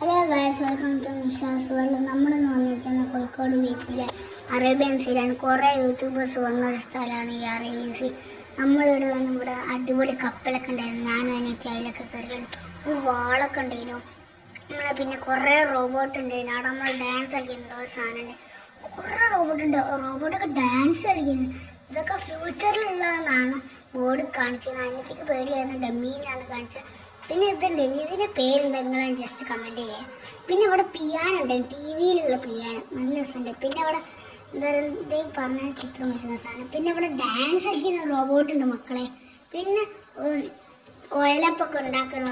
Hello guys, welcome to Nisha's world. നമ്മളിന്ന് വന്നിരിക്കുന്ന കോഴിക്കോട് ബീച്ചിലെ അറേബ്യൻ സീലാണ്. കുറേ യൂട്യൂബേഴ്സ് വന്നൊരു സ്ഥലമാണ് ഈ അറേബ്യൻ സീ. നമ്മളിവിടെ വന്ന് ഇവിടെ അടിപൊളി കപ്പലൊക്കെ ഉണ്ടായിരുന്നു. ഞാനും അതിനൊക്കെ അതിലൊക്കെ കയറിയാണ്. ഒരു വാളൊക്കെ ഉണ്ടായിരുന്നു. പിന്നെ കുറേ റോബോട്ട് ഉണ്ടായിരുന്നു. അവിടെ നമ്മൾ ഡാൻസ് കളിക്കുന്ന എന്തോ സാധനമുണ്ട്. കുറേ റോബോട്ടൊക്കെ ഡാൻസ് കളിക്കുന്നു. ഇതൊക്കെ ഫ്യൂച്ചറിലുള്ളതെന്നാണ് ബോർഡ് കാണിക്കുന്നത്. അതിനൊക്കെ പേടിയായിരുന്നു. ഡമ്മീനാണ് കാണിച്ചത്. പിന്നെ ഇതുണ്ട്, ഇതിൻ്റെ പേരുണ്ട്, നിങ്ങൾ ജസ്റ്റ് കമൻറ്റ് ചെയ്യുക. പിന്നെ ഇവിടെ പിയാനോ ഉണ്ട്, ടി വിയിലുള്ള പിയാനോ, നല്ല രസമുണ്ട്. പിന്നെ ഇവിടെ എന്താ പറയുക, പറഞ്ഞ ചിത്രം വരുന്ന സാധനം. പിന്നെ ഇവിടെ ഡാൻസ് കളിക്കുന്ന റോബോട്ടുണ്ട് മക്കളെ. പിന്നെ കുഴലപ്പൊക്കെ ഉണ്ടാക്കുന്ന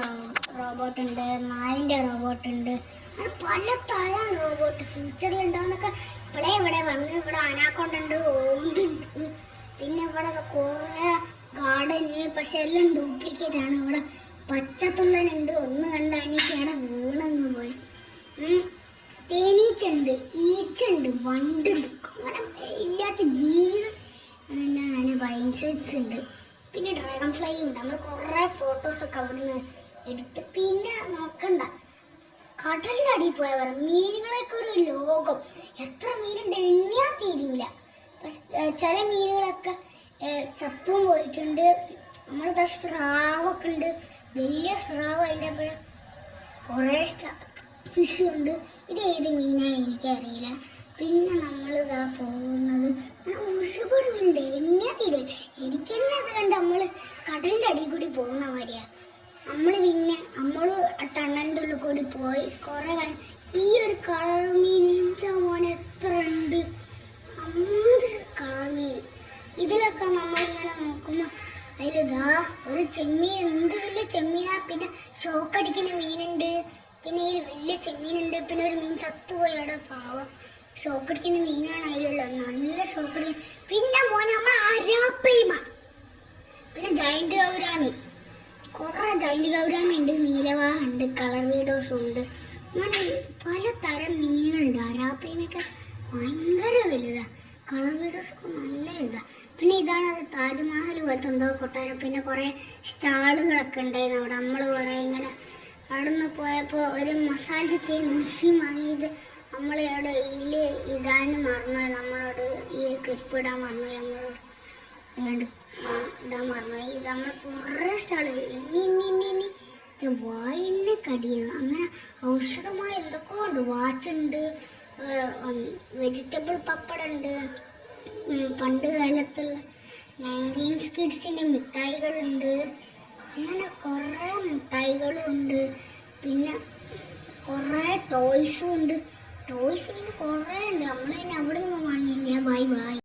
റോബോട്ടുണ്ട്, നായിൻ്റെ റോബോട്ടുണ്ട്. അങ്ങനെ പല തരം റോബോട്ട് ഫ്യൂച്ചറിൽ ഉണ്ടാവുന്നൊക്കെ ഇപ്പോഴേ ഇവിടെ വന്ന്. ഇവിടെ അനാക്കൊണ്ടുണ്ട്, ഓന്തുണ്ട്. പിന്നെ ഇവിടെ കുറേ ഗാർഡന്, പക്ഷെ എല്ലാം ഡ്യൂപ്ലിക്കേറ്റ് ആണ്. ഇവിടെ പച്ചത്തുള്ളനുണ്ട്, ഒന്ന് കണ്ട അനിക്കാണ് വീണങ്ങ് പോയി. തേനീച്ചുണ്ട്, ഈച്ചുണ്ട്, വണ്ടുണ്ട്, അങ്ങനെ ഇല്ലാത്ത ജീവിതം തന്നെയാണ്. ഇൻസെക്ട്സ് ഉണ്ട്, പിന്നെ ഡ്രാഗൺ ഫ്ലൈ ഉണ്ട്. നമ്മൾ കുറേ ഫോട്ടോസൊക്കെ അവിടുന്ന് എടുത്ത്. പിന്നെ നോക്കണ്ട, കടലിൻ്റെ അടിയിൽ പോയാൽ പറയാം, മീനുകളൊക്കെ ഒരു ലോകം. എത്ര മീനുണ്ട് എണ്ണിയാൽ തീരൂല. ചില മീനുകളൊക്കെ ചത്തും പോയിട്ടുണ്ട്. നമ്മളിതാ സ്രാവൊക്കെ ഉണ്ട്, വലിയ സ്രാവ്. അതിൻ്റെ അപ്പുറം കുറേ ഫിഷ് ഉണ്ട്. ഇത് ഏത് മീനാണ് എനിക്കറിയില്ല. പിന്നെ നമ്മളിതാ പോകുന്നത് ഒരുപാട് മീനുണ്ട്, എന്നെ തീരും. എനിക്ക് തന്നെ അത് കണ്ട് നമ്മൾ കടലിൻ്റെ അടിയിൽ കൂടി പോകുന്ന മാതിരിയാണ്. പിന്നെ നമ്മൾ ടണ്ണലിൻ്റെ ഉള്ളിൽ കൂടി പോയി കുറേ ഈ ഒരു കളർ മീൻ മോനെ എത്ര ഉണ്ട്, അമ്മ കളർ മീൻ. ഇതിലൊക്കെ നമ്മളിങ്ങനെ നോക്കുമ്പോൾ അതിലിതാ ഒരു ചെമ്മീൻ, എന്ത് വലിയ ചെമ്മീനാ. പിന്നെ ഷോക്കടിക്കുന്ന മീനുണ്ട്, പിന്നെ ഈ വലിയ ചെമ്മീനുണ്ട്. പിന്നെ ഒരു മീൻ ചത്തുപോയി അവിടെ, പാവം. ഷോക്കടിക്കുന്ന മീനാണ് അതിലുള്ളത്, നല്ല ഷോക്കടിക്കുന്ന. പിന്നെ മോനെ നമ്മൾ അരാപ്പയ്മ, പിന്നെ ജയന്റ് ഗൗരാമി, കുറേ ജയന്റ് ഗൗരാമി ഉണ്ട്, നീലവാഹ ഉണ്ട്, കളർ വീഡോസും ഉണ്ട്. അങ്ങനെ പലതരം മീനുകളുണ്ട്. അരാപ്പയ്മയൊക്കെ ഭയങ്കര വലുതാണ്, കളർ വീഡിയോസൊക്കെ നല്ല ഇതാണ്. പിന്നെ ഇതാണ് താജ്മഹൽ പോലത്തെ എന്തോ കൊട്ടാരം. പിന്നെ കുറേ സ്റ്റാളുകളൊക്കെ ഉണ്ടായിരുന്നു അവിടെ. നമ്മൾ കുറേ ഇങ്ങനെ അവിടെ നിന്ന് പോയപ്പോൾ ഒരു മസാജ് ചെയ്യുന്ന മെഷീൻ വാങ്ങിയത് നമ്മൾ അവിടെ ഇതിൽ ഇടാൻ മറന്നു. നമ്മളോട് ഈ ക്ലിപ്പ് ഇടാൻ മറന്നു, നമ്മളോട് ഇടാൻ മറന്നു. ഇത് നമ്മൾ കുറേ സ്റ്റാള് ഇനി വായന്നെ കടിയുന്നു. അങ്ങനെ ഔഷധമായ എന്തൊക്കെ ഉണ്ട്. വാച്ചുണ്ട്, വെജിറ്റബിൾ പപ്പടുണ്ട്, പണ്ട് കാലത്തുള്ള 90s കിഡ്സിൻ്റെ മിഠായികളുണ്ട്. അങ്ങനെ കുറേ മിഠായികളും ഉണ്ട്. പിന്നെ കുറേ ടോയ്സും ഉണ്ട്. ടോയ്സ് പിന്നെ കുറേ ഉണ്ട്. നമ്മൾ പിന്നെ അവിടെ നിന്ന് വാങ്ങിയില്ല. Bye by.